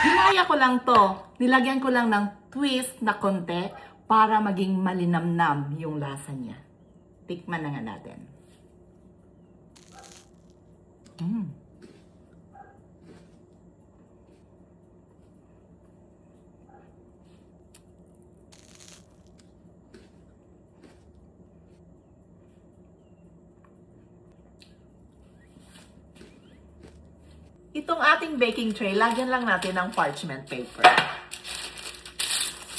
Hinaya ko lang to. Nilagyan ko lang ng twist na konti para maging malinamnam yung lasa niya. Tikman na nga natin. Itong ating baking tray, lagyan lang natin ng parchment paper.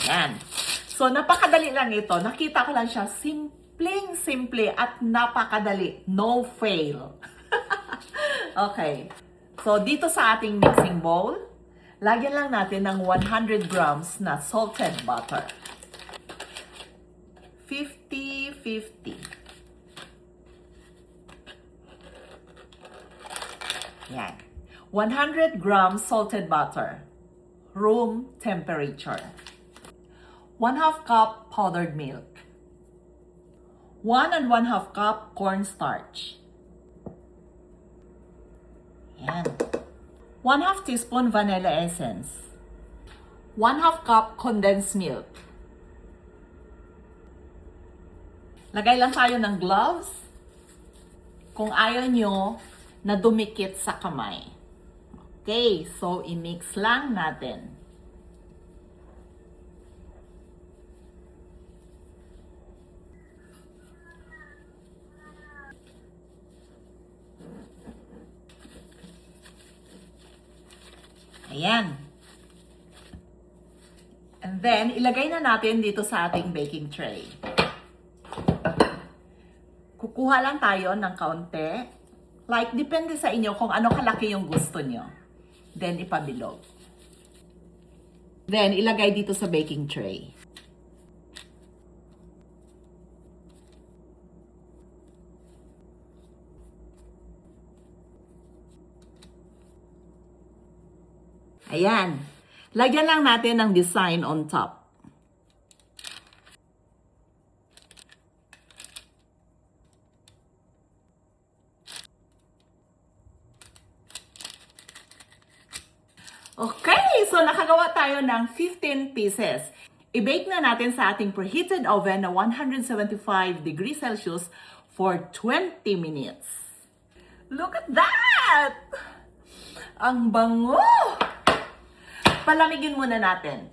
Yan. So, napakadali lang ito. Nakita ko lang siya, simpleng-simple at napakadali. No fail. Okay. So, dito sa ating mixing bowl, lagyan lang natin ng 100 grams na salted butter. 50-50. Yan. 100 grams salted butter, room temperature. 1/2 cup powdered milk. 1 1/2 cup cornstarch. Yan. 1/2 teaspoon vanilla essence. 1/2 cup condensed milk. Lagay lang tayo ng gloves kung ayaw nyo na dumikit sa kamay. Okay, so i-mix lang natin. Ayan. And then, ilagay na natin dito sa ating baking tray. Kukuha lang tayo ng kaunti. Like, depende sa inyo kung ano kalaki yung gusto nyo. Then, ipabilog. Then, ilagay dito sa baking tray. Ayan. Lagyan lang natin ng design on top. Okay, so nakagawa tayo ng 15 pieces. I-bake na natin sa ating preheated oven na 175 degrees Celsius for 20 minutes. Look at that! Ang bango! Palamigin muna natin.